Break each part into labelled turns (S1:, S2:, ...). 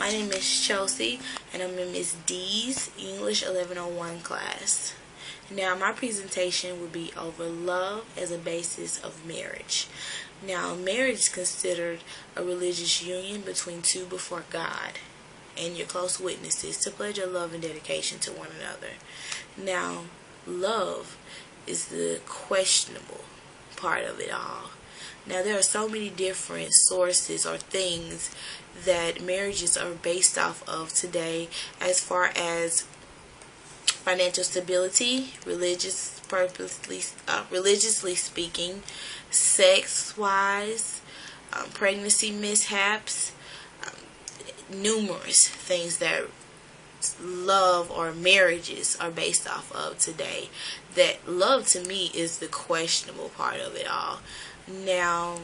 S1: My name is Chelsea, and I'm in Miss Dees English 1101 class. Now, my presentation will be over love as a basis of marriage. Now, marriage is considered a religious union between two before God and your close witnesses to pledge your love and dedication to one another. Now, love is the questionable part of it all. Now, there are so many different sources or things that marriages are based off of today, as far as financial stability, religiously speaking, sex-wise, pregnancy mishaps, numerous things that love or marriages are based off of today. That love, to me, is the questionable part of it all. Now,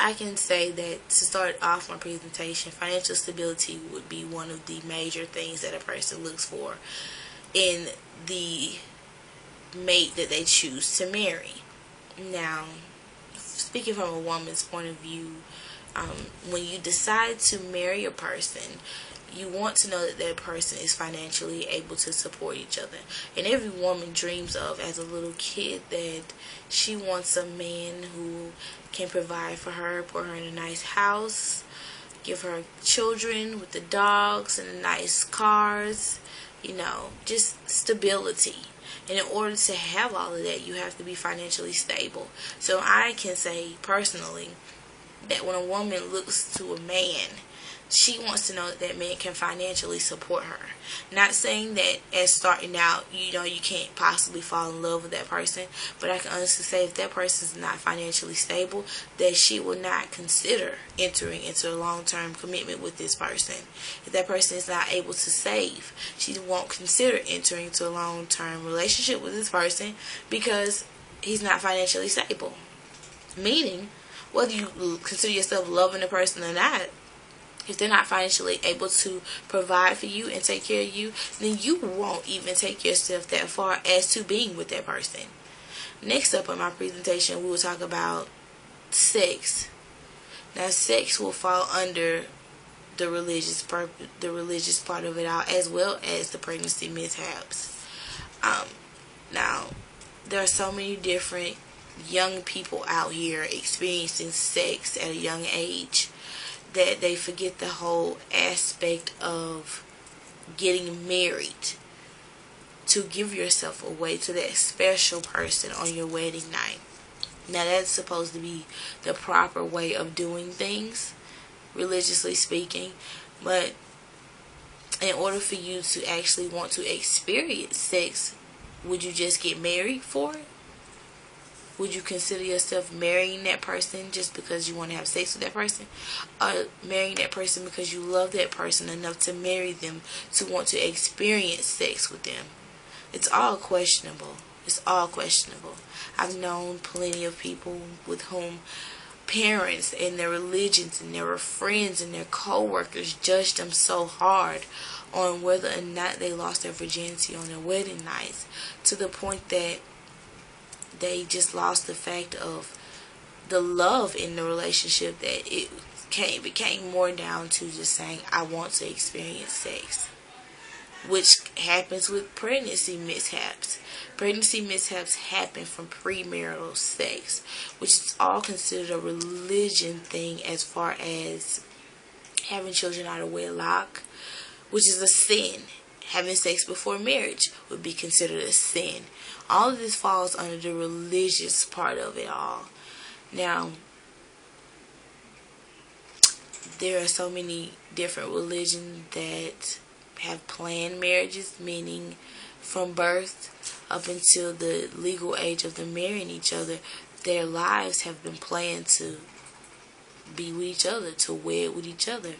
S1: I can say that to start off my presentation, financial stability would be one of the major things that a person looks for in the mate that they choose to marry. Now, speaking from a woman's point of view, when you decide to marry a person, you want to know that that person is financially able to support each other. And every woman dreams of, as a little kid, that she wants a man who can provide for her, put her in a nice house, give her children with the dogs and the nice cars, just stability. And in order to have all of that, you have to be financially stable. So I can say personally that when a woman looks to a man, she wants to know that that man can financially support her. Not saying that as starting out, you can't possibly fall in love with that person, but I can honestly say if that person is not financially stable, that she will not consider entering into a long-term commitment with this person. If that person is not able to save, she won't consider entering into a long-term relationship with this person because he's not financially stable. Meaning, whether you consider yourself loving a person or not, if they're not financially able to provide for you and take care of you, then you won't even take yourself that far as to being with that person. Next up on my presentation, we will talk about sex. Now, sex will fall under the religious part of it all, as well as the pregnancy mishaps. Now, there are so many different young people out here experiencing sex at a young age that they forget the whole aspect of getting married, to give yourself away to that special person on your wedding night. Now, that's supposed to be the proper way of doing things, religiously speaking, but in order for you to actually want to experience sex, would you just get married for it? Would you consider yourself marrying that person just because you want to have sex with that person? Or marrying that person because you love that person enough to marry them, to want to experience sex with them? It's all questionable. It's all questionable. I've known plenty of people with whom parents and their religions and their friends and their co-workers judged them so hard on whether or not they lost their virginity on their wedding nights, to the point that they just lost the fact of the love in the relationship, that it became more down to just saying, I want to experience sex, which happens with pregnancy mishaps. Pregnancy mishaps happen from premarital sex, which is all considered a religion thing, as far as having children out of wedlock, which is a sin. Having sex before marriage would be considered a sin. All of this falls under the religious part of it all. Now, there are so many different religions that have planned marriages, meaning from birth up until the legal age of them marrying each other, their lives have been planned to be with each other, to wed with each other.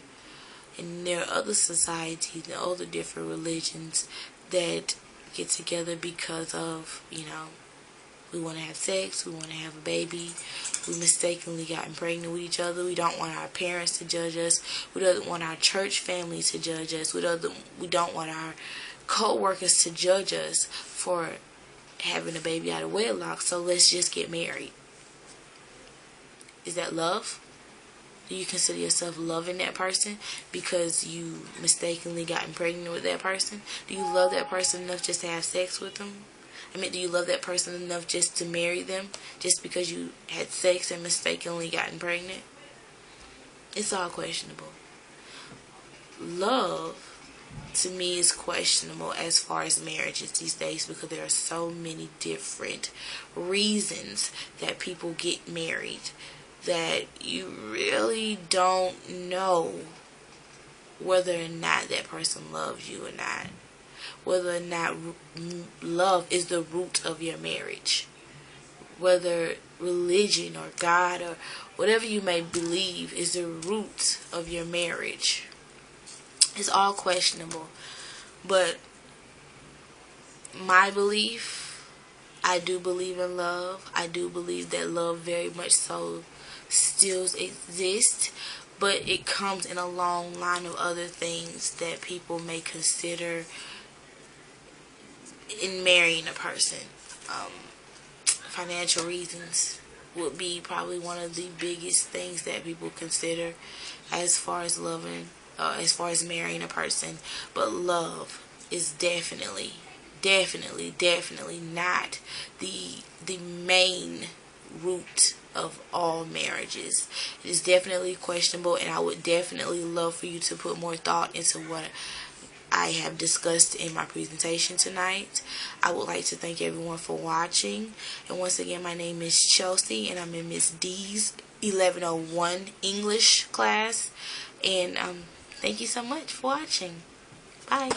S1: And there are other societies and other different religions that get together because of, we want to have sex, we want to have a baby, we mistakenly gotten pregnant with each other, we don't want our parents to judge us, we don't want our church family to judge us, we don't want our co-workers to judge us for having a baby out of wedlock, so let's just get married. Is that love? Do you consider yourself loving that person because you mistakenly gotten pregnant with that person? Do you love that person enough just to have sex with them? I mean, do you love that person enough just to marry them just because you had sex and mistakenly gotten pregnant? It's all questionable. Love, to me, is questionable as far as marriages these days because there are so many different reasons that people get married that you really don't know whether or not that person loves you or not. Whether or not love is the root of your marriage. Whether religion or God or whatever you may believe is the root of your marriage. It's all questionable. But my belief, I do believe in love. I do believe that love very much so still exists. But it comes in a long line of other things that people may consider in marrying a person. Financial reasons would be probably one of the biggest things that people consider as far as loving, as far as marrying a person. But love is definitely not the main root of all marriages. It is definitely questionable, and I would definitely love for you to put more thought into what I have discussed in my presentation tonight. I would like to thank everyone for watching. And once again, my name is Chelsea, and I'm in Miss Dees 1101 English class. And thank you so much for watching. Bye.